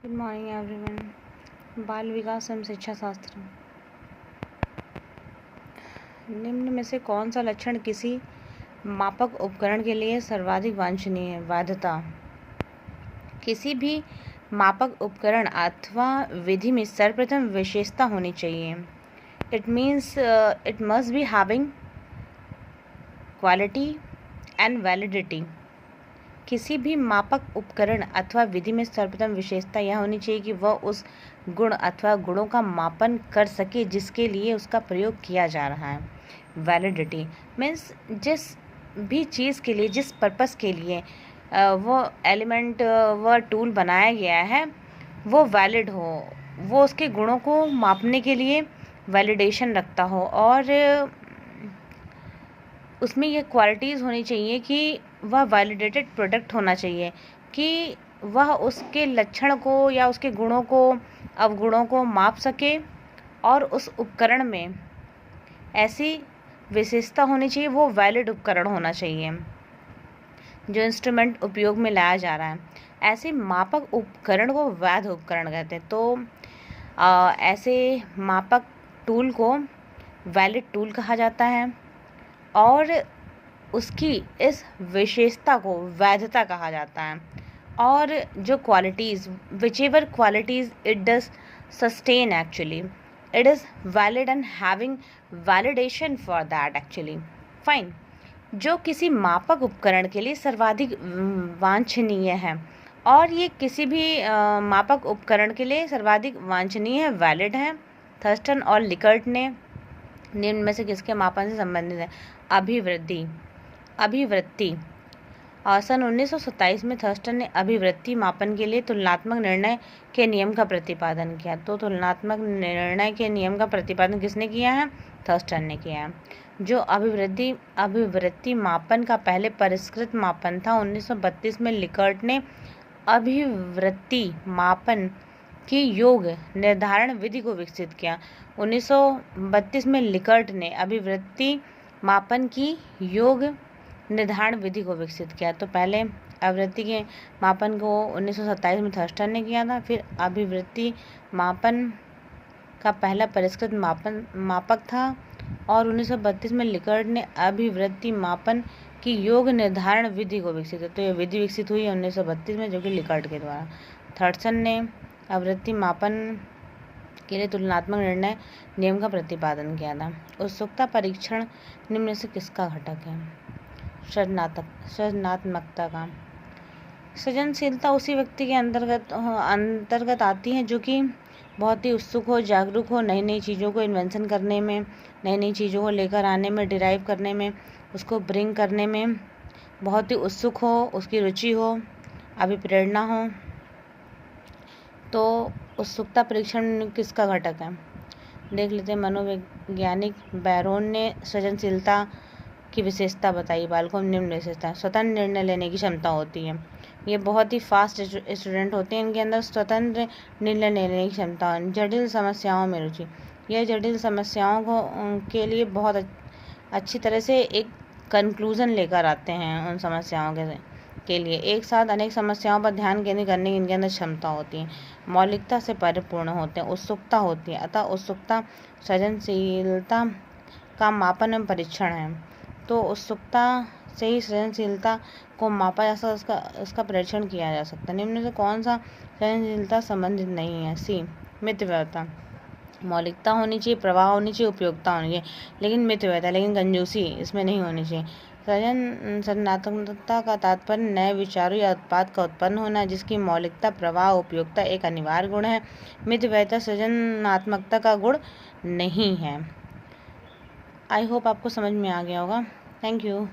Good morning everyone. बाल विकास एवं शिक्षा शास्त्र। निम्न में से कौन सा लक्षण किसी मापक उपकरण के लिए सर्वाधिक वांछनीय है? वैधता। किसी भी मापक उपकरण अथवा विधि में सर्वप्रथम विशेषता होनी चाहिए। It means it must be having quality and validity. किसी भी मापक उपकरण अथवा विधि में सर्वप्रथम विशेषता यह होनी चाहिए कि वह उस गुण अथवा गुणों का मापन कर सके जिसके लिए उसका प्रयोग किया जा रहा है। वैलिडिटी मीन्स जिस भी चीज़ के लिए, जिस पर्पस के लिए वो एलिमेंट व टूल बनाया गया है वो वैलिड हो, वो उसके गुणों को मापने के लिए वैलिडेशन रखता हो और उसमें ये क्वालिटीज़ होनी चाहिए कि वह वैलिडेटेड प्रोडक्ट होना चाहिए, कि वह उसके लक्षण को या उसके गुणों को, अवगुणों को माप सके और उस उपकरण में ऐसी विशेषता होनी चाहिए, वो वैलिड उपकरण होना चाहिए जो इंस्ट्रूमेंट उपयोग में लाया जा रहा है। ऐसे मापक उपकरण को वैध उपकरण कहते हैं। तो ऐसे मापक टूल को वैलिड टूल कहा जाता है और उसकी इस विशेषता को वैधता कहा जाता है। और जो qualities, which ever qualities it does sustain, actually it is valid and having validation for that, actually fine. जो किसी मापक उपकरण के लिए सर्वाधिक वांछनीय है, और ये किसी भी मापक उपकरण के लिए सर्वाधिक वांछनीय है, वैलिड है। थर्स्टन और लिकर्ट ने निम्न में से किसके मापन से संबंधित है? अभिवृत्ति। सन 1927 में थर्स्टन ने अभिवृत्ति मापन के लिए तुलनात्मक निर्णय के नियम का प्रतिपादन किया। तो तुलनात्मक निर्णय के नियम का प्रतिपादन किसने किया है? थर्स्टन ने किया है। जो अभिवृत्ति मापन का पहले परिष्कृत मापन था, 1932 में लिकर्ट ने अभिवृत्ति मापन की योग निर्धारण विधि को विकसित किया। 1932 में लिकर्ट ने अभिवृत्ति मापन की योग निर्धारण विधि को विकसित किया। तो पहले अभिवृत्ति के मापन को 1927 में थर्स्टन ने किया था। फिर अभिवृत्ति मापन का पहला परिष्कृत मापक था और 1932 में लिकर्ट ने अभिवृत्ति मापन की योग निर्धारण विधि को विकसित किया। तो यह विधि विकसित हुई 1932 में, जो कि लिकर्ट के द्वारा। थर्स्टन ने अभिवृत्ति मापन के लिए तुलनात्मक निर्णय नियम का प्रतिपादन किया था। उत्सुकता परीक्षण निम्न से किसका घटक है? सृजनात्मकता का। सृजनशीलता उसी व्यक्ति के अंतर्गत आती है जो कि बहुत ही उत्सुक हो, जागरूक हो, नई नई चीज़ों को इन्वेंशन करने में, नई नई चीज़ों को लेकर आने में, डिराइव करने में, उसको ब्रिंग करने में बहुत ही उत्सुक हो, उसकी रुचि हो, अभिप्रेरणा हो। तो उत्सुकता परीक्षण किसका घटक है? देख लेते हैं। मनोवैज्ञानिक बैरोन ने सृजनशीलता की विशेषता बताई। बालकों में निम्न विशेषता: स्वतंत्र निर्णय लेने की क्षमता होती है। ये बहुत ही फास्ट स्टूडेंट होते हैं, इनके अंदर स्वतंत्र निर्णय लेने की क्षमता। जटिल समस्याओं में रुचि, यह जटिल समस्याओं के लिए बहुत अच्छी तरह से एक कंक्लूजन लेकर आते हैं। उन समस्याओं के लिए एक साथ अनेक समस्याओं पर ध्यान केंद्रित करने की इनके अंदर क्षमता होती है। मौलिकता से परिपूर्ण होते हैं, उत्सुकता होती है। अतः उत्सुकता सृजनशीलता का मापन एवं परीक्षण है। तो उत्सुकता से ही सृजनशीलता को मापा जा सकता, उसका परीक्षण किया जा सकता है। निम्न से कौन सा सृजनशीलता संबंधित नहीं है? सी, मितव्ययता। मौलिकता होनी चाहिए, प्रवाह होनी चाहिए, उपयोगिता होनी चाहिए, लेकिन मितव्ययता, लेकिन कंजूसी इसमें नहीं होनी चाहिए। सृजनात्मकता का तात्पर्य नए विचारों या उत्पाद का उत्पन्न होना, जिसकी मौलिकता, प्रवाह, उपयोगिता एक अनिवार्य गुण है। मितव्ययता सृजनात्मकता का गुण नहीं है। आई होप आपको समझ में आ गया होगा। Thank you.